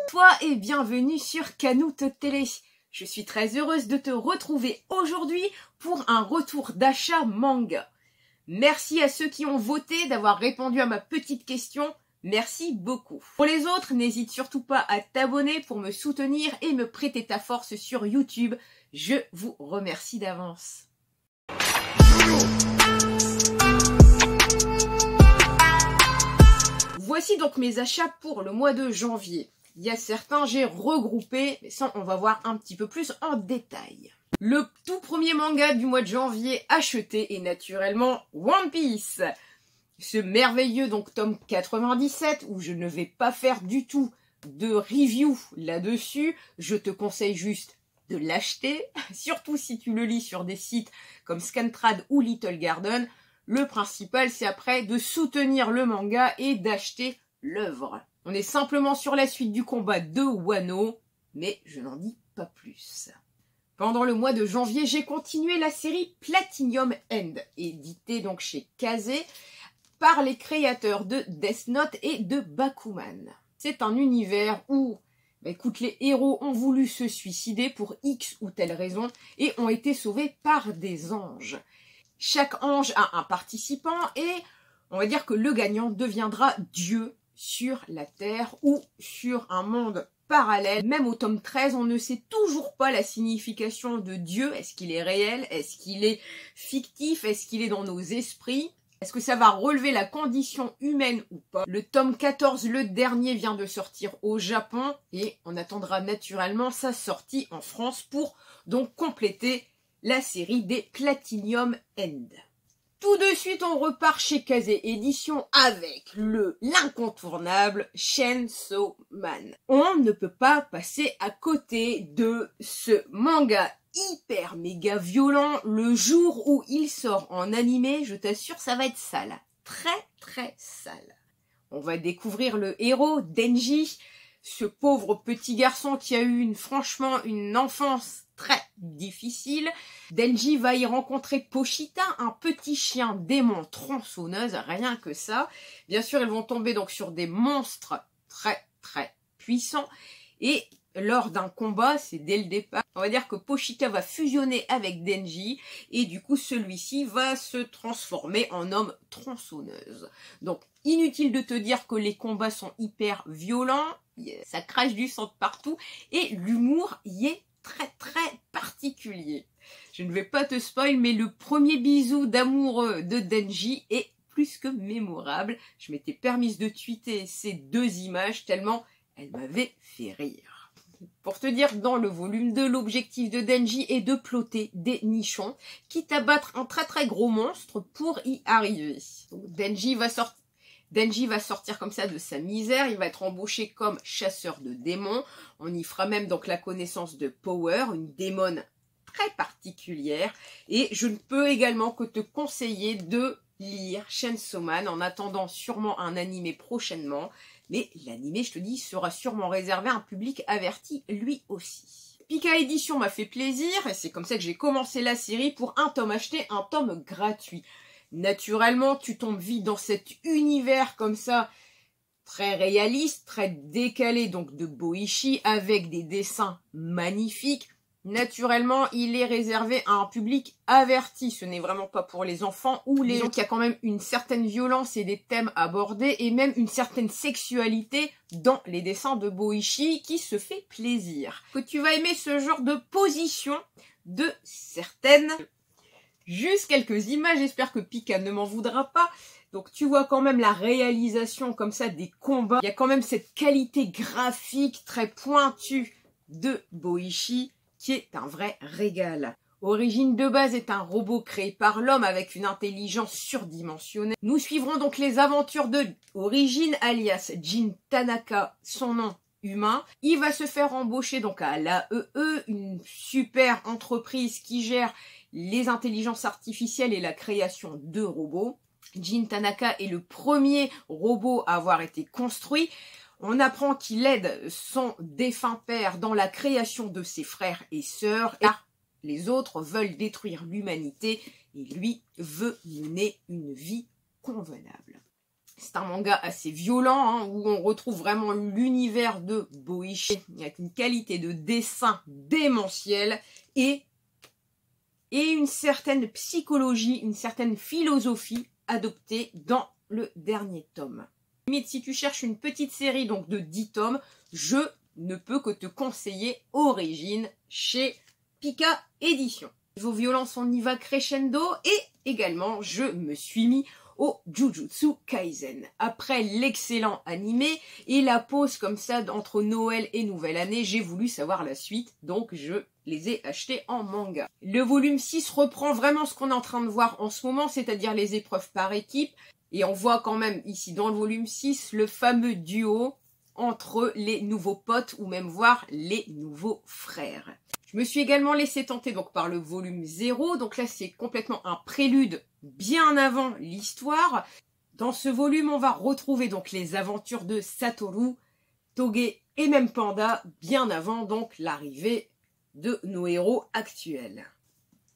Toi et bienvenue sur Canoute Télé. Je suis très heureuse de te retrouver aujourd'hui pour un retour d'achat manga. Merci à ceux qui ont voté d'avoir répondu à ma petite question. Merci beaucoup. Pour les autres, n'hésite surtout pas à t'abonner pour me soutenir et me prêter ta force sur YouTube. Je vous remercie d'avance. Voici donc mes achats pour le mois de janvier. Il y a certains, j'ai regroupé, mais ça on va voir un petit peu plus en détail. Le tout premier manga du mois de janvier acheté est naturellement One Piece. Ce merveilleux donc tome 97 où je ne vais pas faire du tout de review là-dessus. Je te conseille juste de l'acheter, surtout si tu le lis sur des sites comme Scantrad ou Little Garden. Le principal, c'est après de soutenir le manga et d'acheter l'œuvre. On est simplement sur la suite du combat de Wano, mais je n'en dis pas plus. Pendant le mois de janvier, j'ai continué la série Platinum End, éditée donc chez Kazé par les créateurs de Death Note et de Bakuman. C'est un univers où, écoute, les héros ont voulu se suicider pour X ou telle raison et ont été sauvés par des anges. Chaque ange a un participant et on va dire que le gagnant deviendra Dieu sur la Terre ou sur un monde parallèle. Même au tome 13, on ne sait toujours pas la signification de Dieu. Est-ce qu'il est réel? Est-ce qu'il est fictif? Est-ce qu'il est dans nos esprits? Est-ce que ça va relever la condition humaine ou pas? Le tome 14, le dernier, vient de sortir au Japon et on attendra naturellement sa sortie en France pour donc compléter la série des Platinum End. Tout de suite, on repart chez Kazé Édition avec l'incontournable Chainsaw Man. On ne peut pas passer à côté de ce manga hyper méga violent. Le jour où il sort en animé, je t'assure, ça va être sale. Très très sale. On va découvrir le héros, Denji, ce pauvre petit garçon qui a eu franchement une enfance très difficile. Denji va y rencontrer Pochita, un petit chien démon tronçonneuse, rien que ça. Bien sûr, ils vont tomber donc sur des monstres très très puissants. Et lors d'un combat, c'est dès le départ, on va dire que Pochita va fusionner avec Denji et du coup celui-ci va se transformer en homme tronçonneuse. Donc inutile de te dire que les combats sont hyper violents, ça crache du sang de partout et l'humour y est très très particulier. Je ne vais pas te spoil, mais le premier bisou d'amoureux de Denji est plus que mémorable. Je m'étais permise de tweeter ces deux images tellement elles m'avaient fait rire. Pour te dire, dans le volume 2, l'objectif de Denji est de ploter des nichons, quitte à battre un très très gros monstre pour y arriver. Donc, Denji va sortir comme ça de sa misère, il va être embauché comme chasseur de démons. On y fera même donc la connaissance de Power, une démone très particulière. Et je ne peux également que te conseiller de lire Chainsaw Man en attendant sûrement un animé prochainement. Mais l'animé, je te dis, sera sûrement réservé à un public averti lui aussi. Pika Édition m'a fait plaisir et c'est comme ça que j'ai commencé la série. Pour un tome acheté, un tome gratuit. Naturellement, tu tombes vite dans cet univers comme ça, très réaliste, très décalé, donc de Boichi, avec des dessins magnifiques. Naturellement, il est réservé à un public averti. Ce n'est vraiment pas pour les enfants ou les gens qui a quand même une certaine violence et des thèmes abordés et même une certaine sexualité dans les dessins de Boichi qui se fait plaisir. Que tu vas aimer ce genre de position de certaines. Juste quelques images, j'espère que Pika ne m'en voudra pas. Donc tu vois quand même la réalisation comme ça des combats. Il y a quand même cette qualité graphique très pointue de Boichi qui est un vrai régal. Origine de base est un robot créé par l'homme avec une intelligence surdimensionnée. Nous suivrons donc les aventures de Origine alias Jin Tanaka, son nom humain. Il va se faire embaucher donc à l'AEE, une super entreprise qui gère les intelligences artificielles et la création de robots. Jin Tanaka est le premier robot à avoir été construit. On apprend qu'il aide son défunt père dans la création de ses frères et sœurs, car les autres veulent détruire l'humanité et lui veut mener une vie convenable. C'est un manga assez violent, hein, où on retrouve vraiment l'univers de Boichi, avec une qualité de dessin démentielle et une certaine psychologie, une certaine philosophie adoptée dans le dernier tome. Limite, si tu cherches une petite série donc de 10 tomes, je ne peux que te conseiller Origine chez Pika Édition. Niveau violence, on y va crescendo et également je me suis mis au Jujutsu Kaisen. Après l'excellent animé et la pause comme ça entre Noël et Nouvelle Année, j'ai voulu savoir la suite, donc je les ai achetés en manga. Le volume 6 reprend vraiment ce qu'on est en train de voir en ce moment, c'est-à-dire les épreuves par équipe. Et on voit quand même ici dans le volume 6 le fameux duo entre les nouveaux potes ou même voir les nouveaux frères. Je me suis également laissé tenter donc par le volume 0. Donc là c'est complètement un prélude bien avant l'histoire. Dans ce volume on va retrouver donc les aventures de Satoru, Toge et même Panda bien avant donc l'arrivée de nos héros actuels.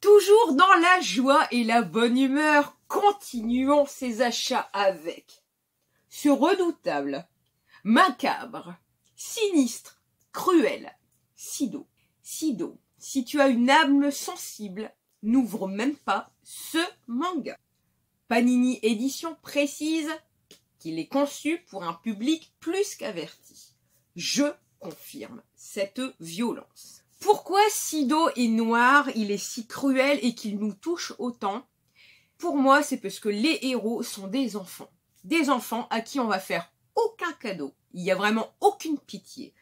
Toujours dans la joie et la bonne humeur, continuons ces achats avec ce redoutable, macabre, sinistre, cruel, Sido. Sido, si tu as une âme sensible, n'ouvre même pas ce manga. Panini Édition précise qu'il est conçu pour un public plus qu'averti. Je confirme cette violence. Pourquoi Sido est noir, il est si cruel et qu'il nous touche autant? Pour moi, c'est parce que les héros sont des enfants. Des enfants à qui on va faire aucun cadeau. Il n'y a vraiment aucune pitié.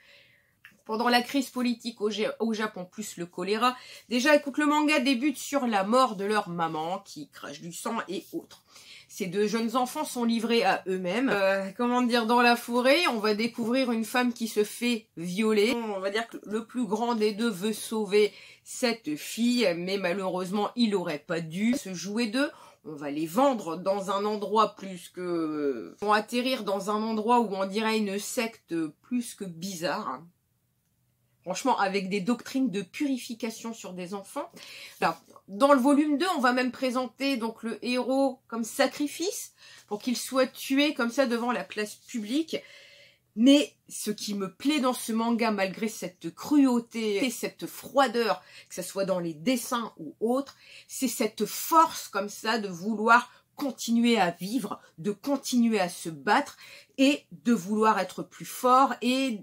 Pendant la crise politique au Japon, plus le choléra, déjà, écoute, le manga débute sur la mort de leur maman qui crache du sang et autres. Ces deux jeunes enfants sont livrés à eux-mêmes. Comment dire, dans la forêt, on va découvrir une femme qui se fait violer. On va dire que le plus grand des deux veut sauver cette fille, mais malheureusement, il aurait pas dû se jouer d'eux. On va les vendre dans un endroit plus que... Ils vont atterrir dans un endroit où on dirait une secte plus que bizarre. Franchement, avec des doctrines de purification sur des enfants. Alors, dans le volume 2, on va même présenter donc le héros comme sacrifice pour qu'il soit tué comme ça devant la place publique. Mais ce qui me plaît dans ce manga, malgré cette cruauté et cette froideur, que ce soit dans les dessins ou autres, c'est cette force comme ça de vouloir continuer à vivre, de continuer à se battre et de vouloir être plus fort et...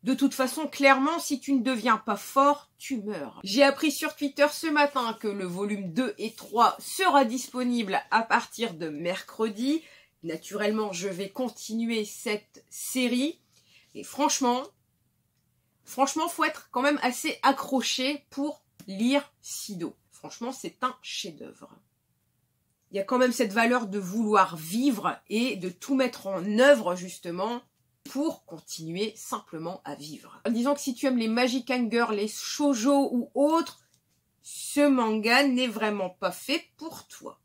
De toute façon, clairement, si tu ne deviens pas fort, tu meurs. J'ai appris sur Twitter ce matin que le volume 2 et 3 sera disponible à partir de mercredi. Naturellement, je vais continuer cette série. Et franchement, faut être quand même assez accroché pour lire Sido. Franchement, c'est un chef-d'œuvre. Il y a quand même cette valeur de vouloir vivre et de tout mettre en œuvre, justement, pour continuer simplement à vivre. Disons que si tu aimes les Magic Hanger, les shoujo ou autres, ce manga n'est vraiment pas fait pour toi.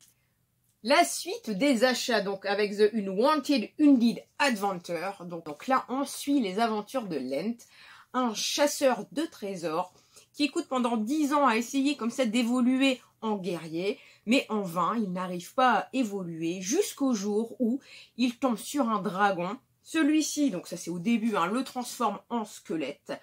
La suite des achats, donc avec The Unwanted Undead Adventure, donc là on suit les aventures de Lent, un chasseur de trésors qui écoute pendant 10 ans à essayer comme ça d'évoluer en guerrier, mais en vain, il n'arrive pas à évoluer jusqu'au jour où il tombe sur un dragon. Celui-ci, donc ça c'est au début, hein, le transforme en squelette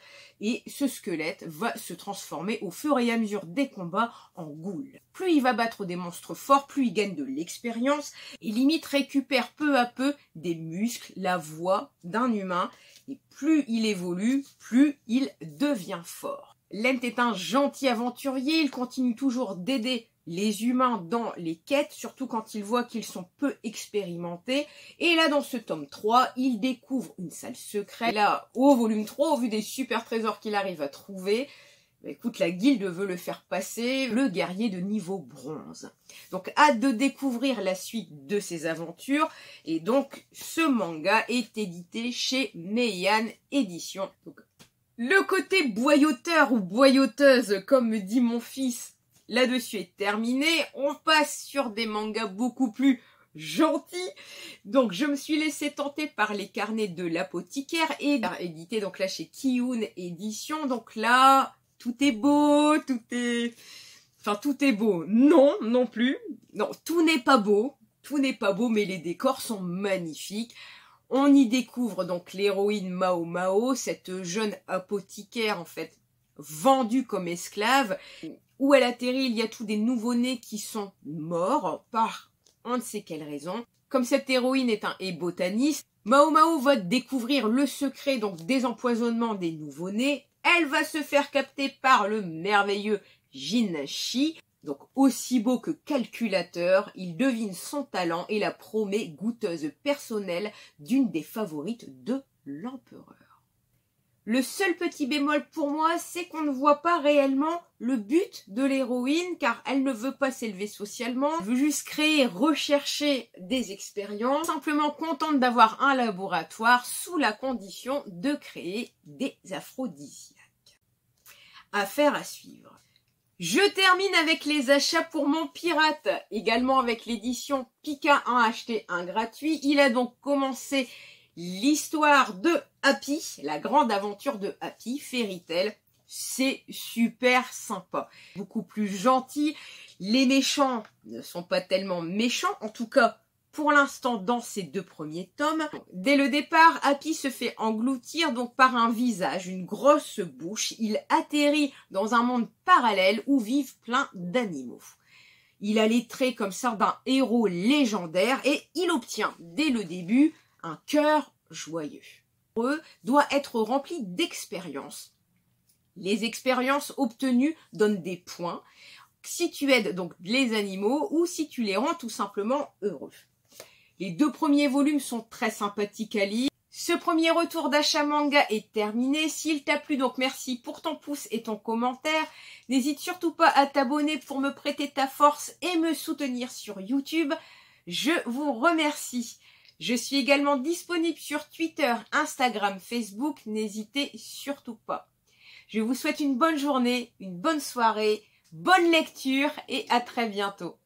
et ce squelette va se transformer au fur et à mesure des combats en ghoul. Plus il va battre des monstres forts, plus il gagne de l'expérience et limite récupère peu à peu des muscles, la voix d'un humain et plus il évolue, plus il devient fort. Lent est un gentil aventurier, il continue toujours d'aider les humains dans les quêtes, surtout quand ils voient qu'ils sont peu expérimentés. Et là, dans ce tome 3, il découvre une salle secrète. Là, au volume 3, au vu des super trésors qu'il arrive à trouver, bah, écoute, la guilde veut le faire passer le guerrier de niveau bronze. Donc, hâte de découvrir la suite de ses aventures. Et donc, ce manga est édité chez Meian Édition. Donc, le côté boyateur ou boyateuse, comme me dit mon fils, là-dessus est terminé. On passe sur des mangas beaucoup plus gentils. Donc, je me suis laissée tenter par les carnets de l'apothicaire et édité donc là chez Kiyun Édition. Donc là, tout est beau, tout est... Enfin, tout est beau. Non, non plus. Non, tout n'est pas beau. Tout n'est pas beau, mais les décors sont magnifiques. On y découvre donc l'héroïne Mao Mao, cette jeune apothicaire en fait vendue comme esclave. Où elle atterrit, il y a tous des nouveau-nés qui sont morts par on ne sait quelle raison. Comme cette héroïne est un botaniste, Mao Mao va découvrir le secret donc des empoisonnements des nouveau-nés. Elle va se faire capter par le merveilleux Jin Shi. Donc aussi beau que calculateur, il devine son talent et la promet goûteuse personnelle d'une des favorites de l'empereur. Le seul petit bémol pour moi, c'est qu'on ne voit pas réellement le but de l'héroïne, car elle ne veut pas s'élever socialement, elle veut juste créer, rechercher des expériences, simplement contente d'avoir un laboratoire sous la condition de créer des aphrodisiaques. Affaire à suivre. Je termine avec les achats pour mon pirate, également avec l'édition Pika 1 acheté 1 gratuit. Il a donc commencé l'histoire de Happy, la grande aventure de Happy, Fairy Tail. C'est super sympa, beaucoup plus gentil. Les méchants ne sont pas tellement méchants, en tout cas pour l'instant dans ces 2 premiers tomes. Dès le départ, Happy se fait engloutir donc par un visage, une grosse bouche. Il atterrit dans un monde parallèle où vivent plein d'animaux. Il a les traits comme ça d'un héros légendaire et il obtient dès le début un cœur joyeux. Doit être rempli d'expériences. Les expériences obtenues donnent des points si tu aides donc les animaux ou si tu les rends tout simplement heureux. Les 2 premiers volumes sont très sympathiques à lire. Ce premier retour d'achat manga est terminé. S'il t'a plu, donc merci pour ton pouce et ton commentaire. N'hésite surtout pas à t'abonner pour me prêter ta force et me soutenir sur YouTube. Je vous remercie. Je suis également disponible sur Twitter, Instagram, Facebook. N'hésitez surtout pas. Je vous souhaite une bonne journée, une bonne soirée, bonne lecture et à très bientôt.